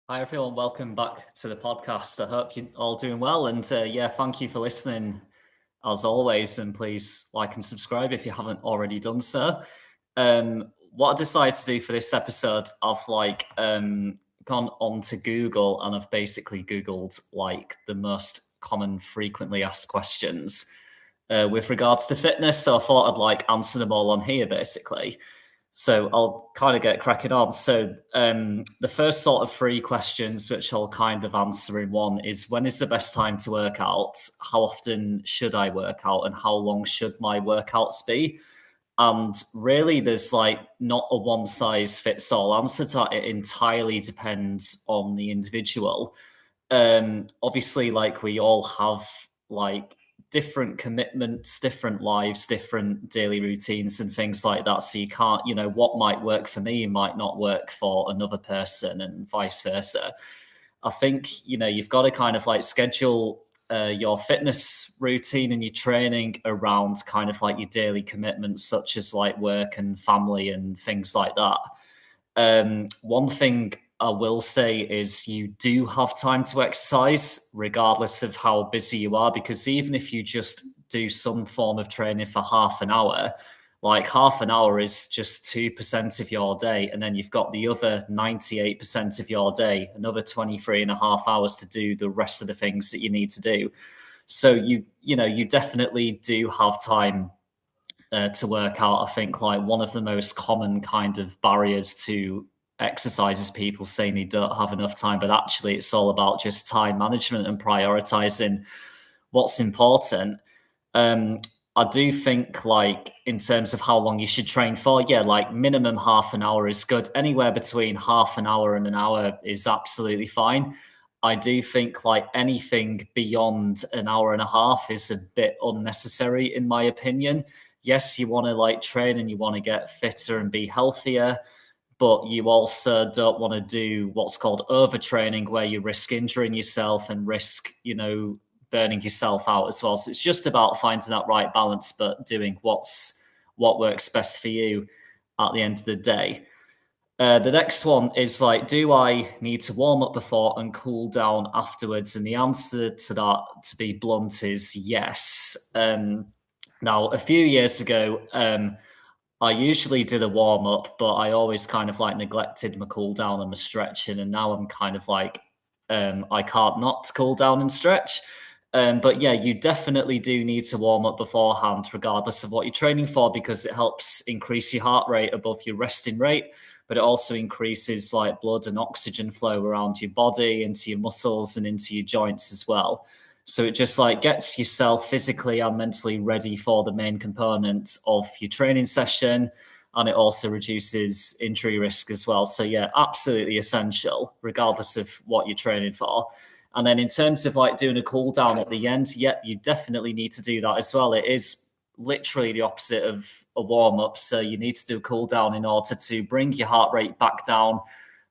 Hi everyone, welcome back to the podcast. I hope you're all doing well, and thank you for listening as always. And please like and subscribe if you haven't already done so. What I decided to do for this episode, I've gone on to Google and I've basically Googled like the most common frequently asked questions with regards to fitness. So I thought I'd like answer them all on here basically. So I'll kind of get cracking on. So the first sort of three questions, which I'll kind of answer in one, is when is the best time to work out? How often should I work out? And how long should my workouts be? And really, there's like not a one size fits all answer to that. It entirely depends on the individual. Obviously, like we all have like different commitments, different lives, different daily routines, and things like that. So you can't, what might work for me might not work for another person, and vice versa. I think, you've got to kind of like schedule your fitness routine and your training around kind of like your daily commitments, such as like work and family and things like that. One thing I will say is you do have time to exercise regardless of how busy you are, because even if you just do some form of training for half an hour, like half an hour is just 2% of your day. And then you've got the other 98% of your day, another 23 and a half hours to do the rest of the things that you need to do. So you definitely do have time to work out. I think like one of the most common kind of barriers to exercise is people saying they don't have enough time, but actually it's all about just time management and prioritizing what's important. Um, I do think like in terms of how long you should train for, yeah, like minimum half an hour is good. Anywhere between half an hour and an hour is absolutely fine. I do think like anything beyond an hour and a half is a bit unnecessary in my opinion. Yes, you want to like train and you want to get fitter and be healthier, but you also don't want to do what's called overtraining, where you risk injuring yourself and risk, burning yourself out as well. So it's just about finding that right balance, but doing what works best for you at the end of the day. The next one is like, do I need to warm up before and cool down afterwards? And the answer to that, to be blunt, is yes. Now, a few years ago, I usually did a warm up, but I always kind of like neglected my cool down and my stretching. And now I'm kind of like, I can't not cool down and stretch. But yeah, you definitely do need to warm up beforehand, regardless of what you're training for, because it helps increase your heart rate above your resting rate. But it also increases like blood and oxygen flow around your body, into your muscles, and into your joints as well. So it just like gets yourself physically and mentally ready for the main component of your training session. And it also reduces injury risk as well. So yeah, absolutely essential, regardless of what you're training for. And then in terms of like doing a cool down at the end, yep, you definitely need to do that as well. It is literally the opposite of a warm up. So you need to do a cool down in order to bring your heart rate back down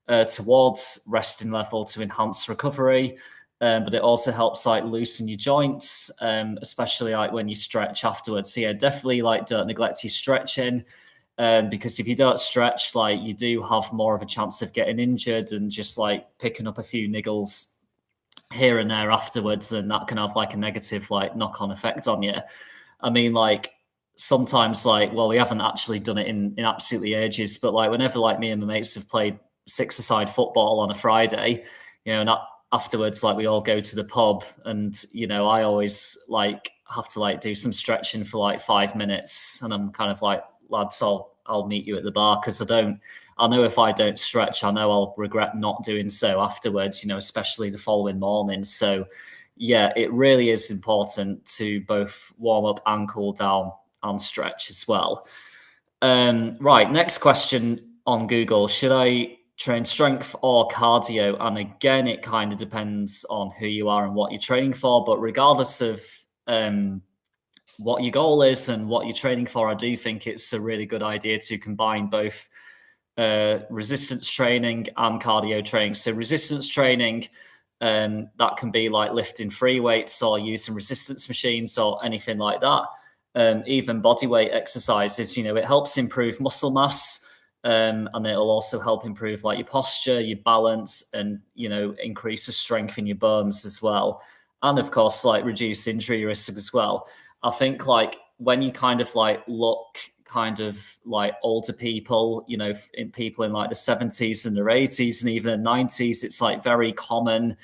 towards resting level to enhance recovery. But it also helps like loosen your joints, especially like when you stretch afterwards. So yeah, definitely like don't neglect your stretching. Because if you don't stretch, like you do have more of a chance of getting injured and just like picking up a few niggles here and there afterwards, and that can have like a negative like knock-on effect on you. I mean, like sometimes like, well, we haven't actually done it in absolutely ages, but like whenever like me and my mates have played six-a-side football on a Friday, and afterwards like we all go to the pub, and I always like have to like do some stretching for like 5 minutes, and I'm kind of like, lads, I'll meet you at the bar, because I know if I don't stretch, I know I'll regret not doing so afterwards, especially the following morning. So yeah, it really is important to both warm up and cool down and stretch as well. Right, next question on Google: should I train strength or cardio? And again, it kind of depends on who you are and what you're training for. But regardless of what your goal is and what you're training for, I do think it's a really good idea to combine both resistance training and cardio training. So resistance training, that can be like lifting free weights or using resistance machines or anything like that. Even body weight exercises, it helps improve muscle mass. and it'll also help improve like your posture, your balance, and increase the strength in your bones as well, and of course like reduce injury risk as well. I think like when you kind of like look kind of like older people, in people in like the 70s and their 80s and even the 90s, it's like very common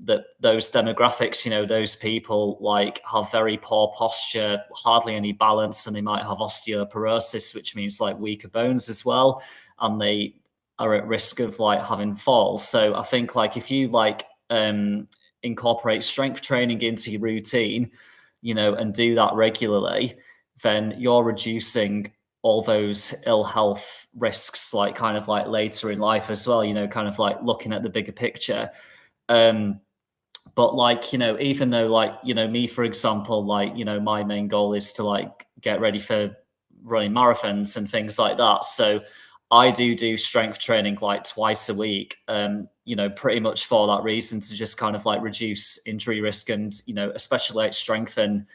that those demographics, those people like have very poor posture, hardly any balance, and they might have osteoporosis, which means like weaker bones as well, and they are at risk of like having falls. So I think like if you like incorporate strength training into your routine, and do that regularly, then you're reducing all those ill health risks, like kind of like later in life as well, kind of like looking at the bigger picture. But like, even though like, me, for example, like, my main goal is to like get ready for running marathons and things like that. So I do strength training like twice a week, pretty much for that reason, to just kind of like reduce injury risk and, especially like strengthen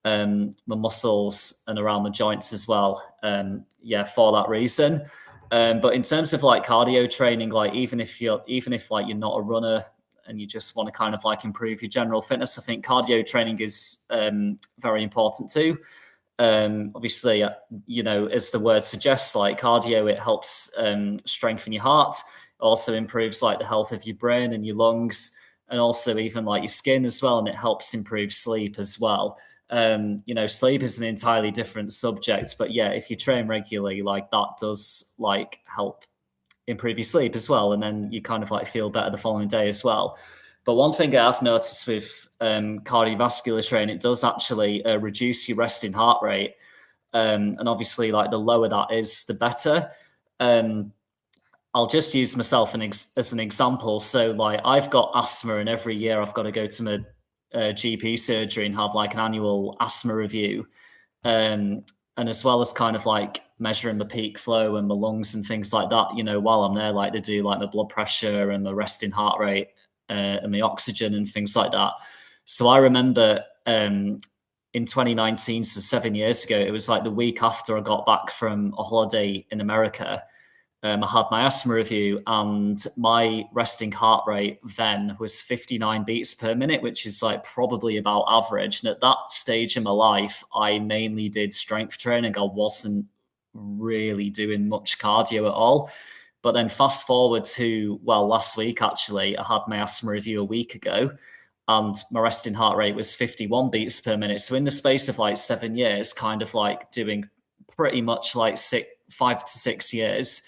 my muscles and around the joints as well. For that reason. But in terms of like cardio training, like even if like you're not a runner and you just want to kind of like improve your general fitness, I think cardio training is very important too. Obviously, as the word suggests, like cardio, it helps strengthen your heart, also improves like the health of your brain and your lungs, and also even like your skin as well, and it helps improve sleep as well. Sleep is an entirely different subject, but yeah, if you train regularly, like that does like help improve your sleep as well, and then you kind of like feel better the following day as well. But one thing I've noticed with cardiovascular training, it does actually reduce your resting heart rate, and obviously like the lower that is, the better. I'll just use myself as an example. So like I've got asthma, and every year I've got to go to my GP surgery and have like an annual asthma review. And as well as kind of like measuring the peak flow and the lungs and things like that, while I'm there, like they do like my blood pressure and the resting heart rate and the oxygen and things like that. So I remember in 2019, so 7 years ago, it was like the week after I got back from a holiday in America. I had my asthma review, and my resting heart rate then was 59 beats per minute, which is like probably about average. And at that stage in my life, I mainly did strength training. I wasn't really doing much cardio at all. But then fast forward to, well, last week, actually, I had my asthma review a week ago, and my resting heart rate was 51 beats per minute. So in the space of like 7 years, kind of like doing pretty much like 5 to 6 years,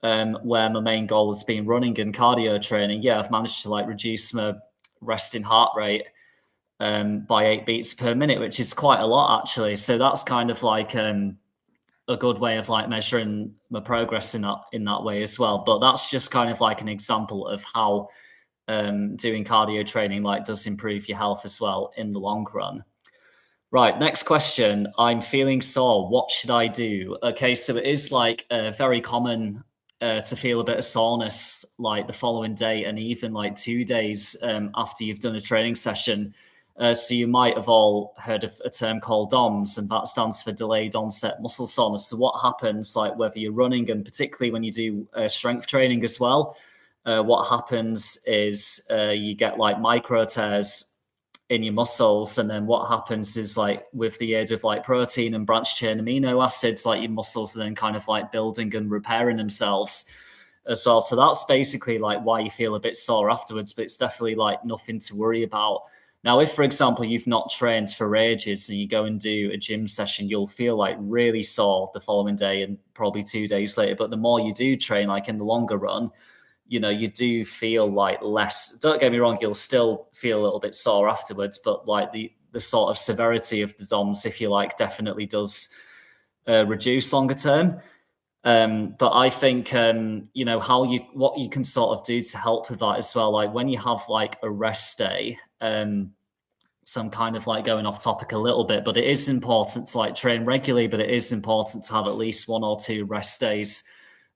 where my main goal has been running and cardio training, yeah, I've managed to like reduce my resting heart rate by 8 beats per minute, which is quite a lot actually. So that's kind of like a good way of like measuring my progress in that way as well. But that's just kind of like an example of how doing cardio training like does improve your health as well in the long run. Right, next question. I'm feeling sore. What should I do? Okay, so it is like very common to feel a bit of soreness like the following day, and even like 2 days after you've done a training session. So you might have all heard of a term called DOMS, and that stands for delayed onset muscle soreness. So what happens, like whether you're running, and particularly when you do strength training as well, what happens is you get like micro tears in your muscles, and then what happens is like with the aid of like protein and branched chain amino acids, like your muscles are then kind of like building and repairing themselves as well. So that's basically like why you feel a bit sore afterwards, but it's definitely like nothing to worry about. Now, if, for example, you've not trained for ages and you go and do a gym session, you'll feel like really sore the following day and probably 2 days later. But the more you do train, like in the longer run, you do feel like less. Don't get me wrong, you'll still feel a little bit sore afterwards, but like the sort of severity of the DOMS, if you like, definitely does reduce longer term. But I think what you can sort of do to help with that as well, like when you have like a rest day. So I'm kind of like going off topic a little bit, but it is important to like train regularly, but it is important to have at least 1 or 2 rest days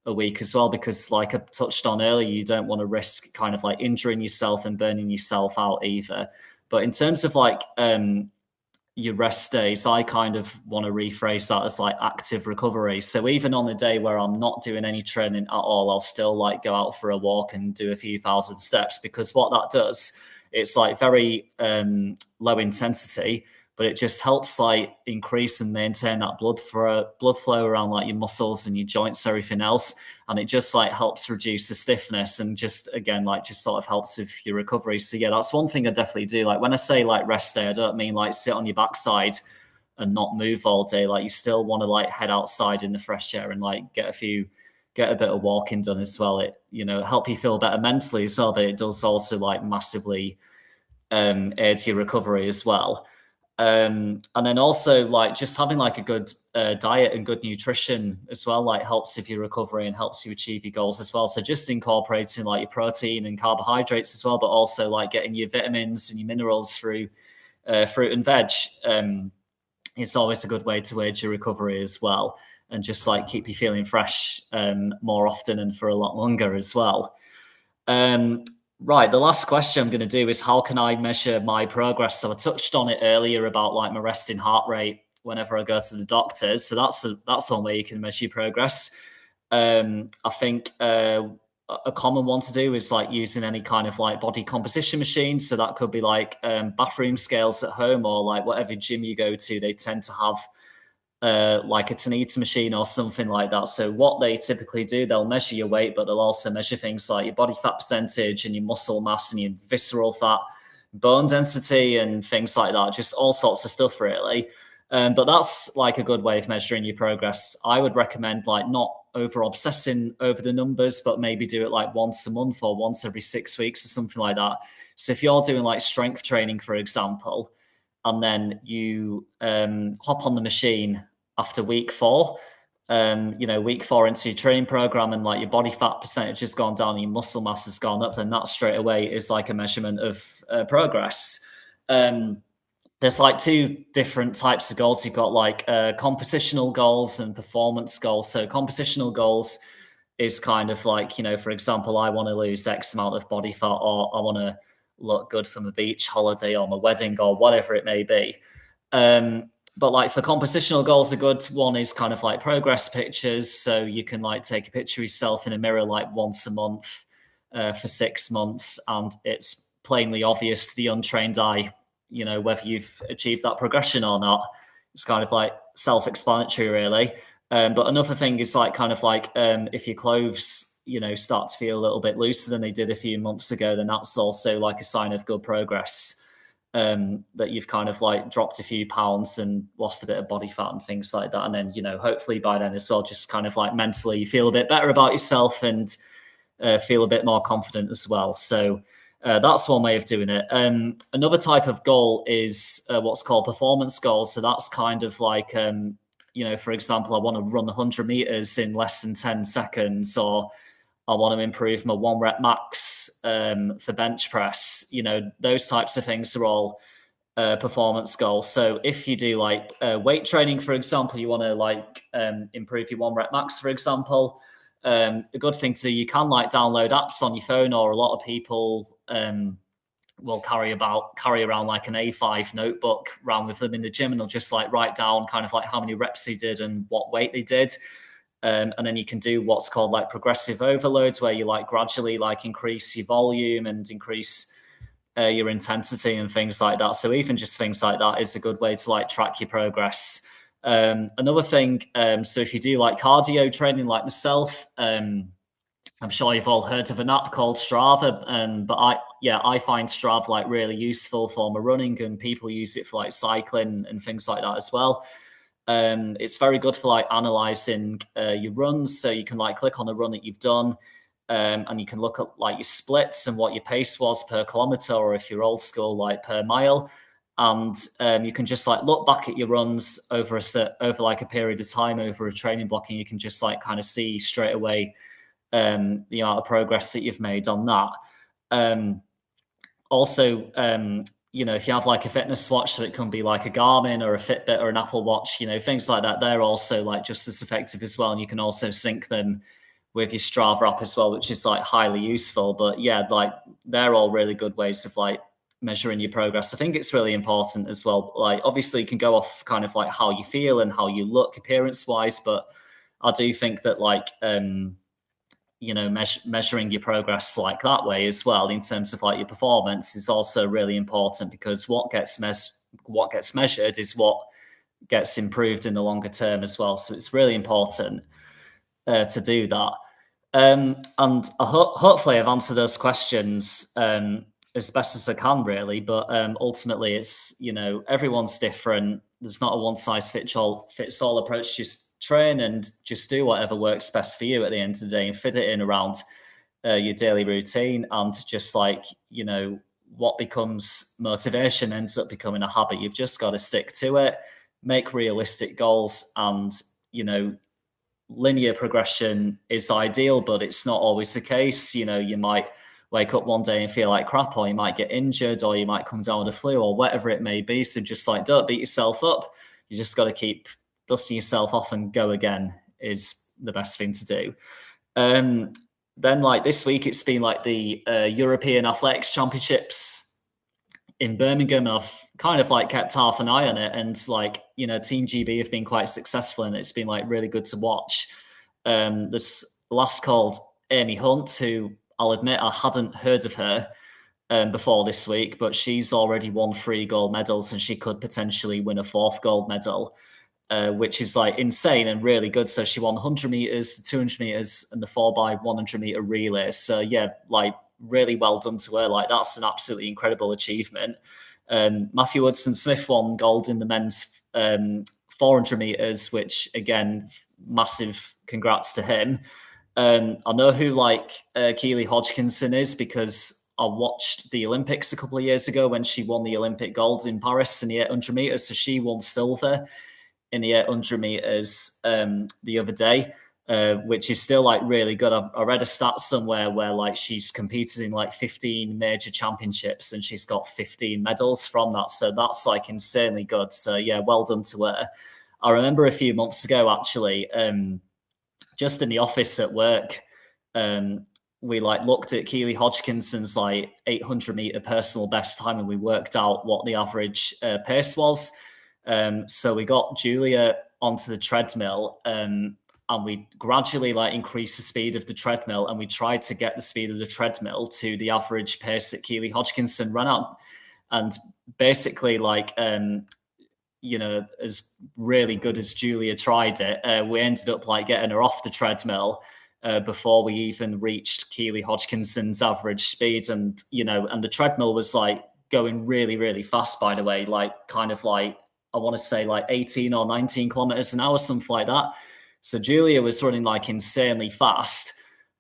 a week as well, because like I touched on earlier, you don't want to risk kind of like injuring yourself and burning yourself out either. But in terms of like your rest days, I kind of want to rephrase that as like active recovery. So even on a day where I'm not doing any training at all, I'll still like go out for a walk and do a few thousand steps, because what that does, it's like very low intensity, but it just helps like increase and maintain that blood flow around like your muscles and your joints, everything else. And it just like helps reduce the stiffness and just again like just sort of helps with your recovery. So yeah, that's one thing I definitely do. Like when I say like rest day, I don't mean like sit on your backside and not move all day. Like you still want to like head outside in the fresh air and like get a bit of walking done as well. It, you know, help you feel better mentally as well, but it does also like massively aid your recovery as well. And then also like just having like a good diet and good nutrition as well, like helps with your recovery and helps you achieve your goals as well. So just incorporating like your protein and carbohydrates as well, but also like getting your vitamins and your minerals through fruit and veg. It's always a good way to aid your recovery as well, and just like keep you feeling fresh more often and for a lot longer as well. Um, right, the last question I'm going to do is how can I measure my progress? So I touched on it earlier about like my resting heart rate whenever I go to the doctors. So that's one way you can measure your progress. I think a common one to do is like using any kind of like body composition machine. So that could be like bathroom scales at home, or like whatever gym you go to, they tend to have like a Tanita machine or something like that. So what they typically do, they'll measure your weight, but they'll also measure things like your body fat percentage and your muscle mass and your visceral fat, bone density and things like that, just all sorts of stuff really. But that's like a good way of measuring your progress. I would recommend like not over obsessing over the numbers, but maybe do it like once a month or once every 6 weeks or something like that. So if you're doing like strength training, for example, and then you hop on the machine after week 4, week 4 into your training program, and like your body fat percentage has gone down and your muscle mass has gone up, then that straight away is like a measurement of progress. There's like two different types of goals. You've got like compositional goals and performance goals. So compositional goals is kind of like, you know, for example, I want to lose X amount of body fat, or I want to look good for my beach holiday or my wedding or whatever it may be. But like for compositional goals, a good one is kind of like progress pictures. So you can like take a picture of yourself in a mirror like once a month for 6 months, and it's plainly obvious to the untrained eye, you know, whether you've achieved that progression or not. It's kind of like self-explanatory, really. But another thing is like kind of like if your clothes, you know, start to feel a little bit looser than they did a few months ago, then that's also like a sign of good progress. That you've kind of like dropped a few pounds and lost a bit of body fat and things like that. And then, you know, hopefully by then as well, just kind of like mentally you feel a bit better about yourself and feel a bit more confident as well. So that's one way of doing it. Another type of goal is what's called performance goals. So that's kind of like, for example, I want to run 100 meters in less than 10 seconds, or I want to improve my 1 rep max for bench press. You know, those types of things are all performance goals. So if you do like weight training, for example, you want to like improve your 1 rep max, for example. A good thing to, you can like download apps on your phone, or a lot of people will carry around like an A5 notebook around with them in the gym, and they'll just like write down kind of like how many reps they did and what weight they did. And then you can do what's called like progressive overloads, where you like gradually like increase your volume and increase your intensity and things like that. So even just things like that is a good way to like track your progress. Another thing, so if you do like cardio training like myself, I'm sure you've all heard of an app called Strava, but I find Strava like really useful for my running, and people use it for like cycling and things like that as well. It's very good for like analyzing your runs, so you can like click on the run that you've done, and you can look at like your splits and what your pace was per kilometer, or if you're old school, like per mile. And you can just like look back at your runs over like a period of time over a training block, and you can just like kind of see straight away the amount of progress that you've made on that. Also, if you have like a fitness watch, so it can be like a Garmin or a Fitbit or an Apple Watch, things like that, they're also like just as effective as well. And you can also sync them with your Strava app as well, which is like highly useful. But yeah, like they're all really good ways of like measuring your progress. I think it's really important as well. Like, obviously, you can go off kind of like how you feel and how you look appearance wise, but I do think that like measuring your progress like that way as well in terms of like your performance is also really important, because what gets measured is what gets improved in the longer term as well. So it's really important to do that. And hopefully I've answered those questions as best as I can, really. But ultimately, it's, everyone's different. There's not a one size fits all approach. Just train and just do whatever works best for you at the end of the day, and fit it in around your daily routine. And just like, what becomes motivation ends up becoming a habit. You've just got to stick to it, make realistic goals, and linear progression is ideal, but it's not always the case. You might wake up one day and feel like crap, or you might get injured, or you might come down with a flu, or whatever it may be. So just like, don't beat yourself up. You just got to keep dusting yourself off and go again is the best thing to do. Then like this week, it's been like the European Athletics Championships in Birmingham, and I've kind of like kept half an eye on it, and like, Team GB have been quite successful, and it's been like really good to watch. This last called Amy Hunt, who I'll admit I hadn't heard of her before this week, but she's already won 3 gold medals, and she could potentially win a 4th gold medal, which is like insane and really good. So she won 100 meters, the 200 meters, and the 4x100 meter relay. So yeah, like really well done to her. Like, that's an absolutely incredible achievement. Matthew Woodson-Smith won gold in the men's 400 meters, which again, massive congrats to him. I know who like Keely Hodgkinson is, because I watched the Olympics a couple of years ago when she won the Olympic gold in Paris in the 800 meters. So she won silver in the 800 meters the other day, which is still like really good. I read a stat somewhere where like she's competed in like 15 major championships, and she's got 15 medals from that. So that's like insanely good. So yeah, well done to her. I remember a few months ago, actually, just in the office at work, we like looked at Keely Hodgkinson's like 800 meter personal best time, and we worked out what the average pace was. So we got Julia onto the treadmill, and we gradually like increased the speed of the treadmill, and we tried to get the speed of the treadmill to the average pace that Keely Hodgkinson ran at. And basically, like, as really good as Julia tried it, we ended up like getting her off the treadmill before we even reached Keely Hodgkinson's average speed. And, and the treadmill was like going really, really fast, by the way, like kind of like, I want to say like 18 or 19 kilometers an hour, something like that. So Julia was running like insanely fast,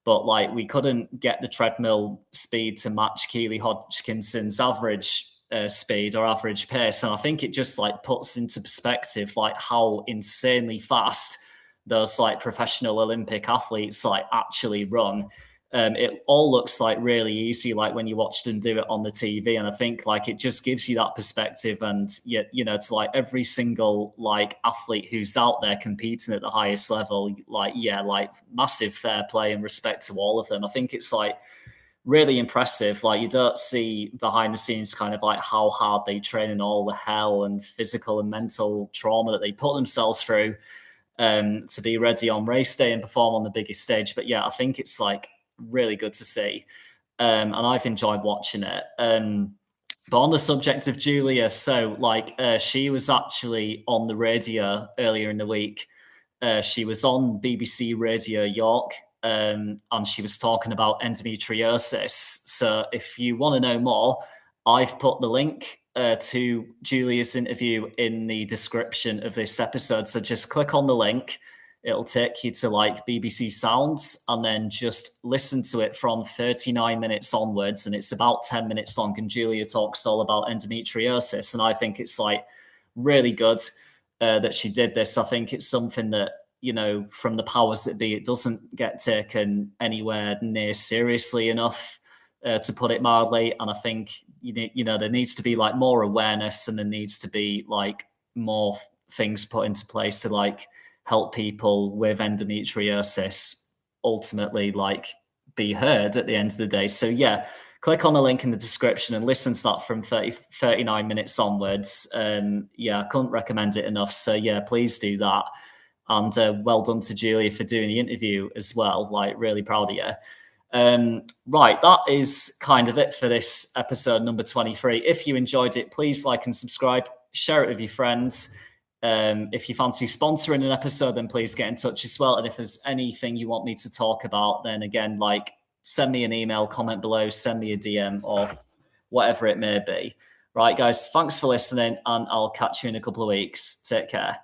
but like we couldn't get the treadmill speed to match Keely Hodgkinson's average speed or average pace. And I think it just like puts into perspective like how insanely fast those like professional Olympic athletes like actually run. It all looks like really easy, like when you watch them do it on the TV. And I think like it just gives you that perspective. And it's like every single like athlete who's out there competing at the highest level, like, yeah, like massive fair play and respect to all of them. I think it's like really impressive. Like, you don't see behind the scenes kind of like how hard they train and all the hell and physical and mental trauma that they put themselves through to be ready on race day and perform on the biggest stage. But yeah, I think it's like really good to see. And I've enjoyed watching it. But on the subject of Julia, so like she was actually on the radio earlier in the week. She was on BBC Radio York, and she was talking about endometriosis. So if you want to know more, I've put the link to Julia's interview in the description of this episode. So just click on the link. It'll take you to like BBC Sounds, and then just listen to it from 39 minutes onwards. And it's about 10 minutes long. And Julia talks all about endometriosis. And I think it's like really good that she did this. I think it's something that, from the powers that be, it doesn't get taken anywhere near seriously enough, to put it mildly. And I think, there needs to be like more awareness, and there needs to be like more things put into place to like help people with endometriosis ultimately like be heard at the end of the day. So yeah, click on the link in the description and listen to that from 39 minutes onwards. Yeah, I couldn't recommend it enough. So yeah, please do that. And well done to Julia for doing the interview as well. Like, really proud of you. Right, that is kind of it for this episode number 23. If you enjoyed it, please like and subscribe, share it with your friends. If you fancy sponsoring an episode, then please get in touch as well. And if there's anything you want me to talk about, then again, like, send me an email, comment below, send me a DM, or whatever it may be. Right, guys, thanks for listening, and I'll catch you in a couple of weeks. Take care.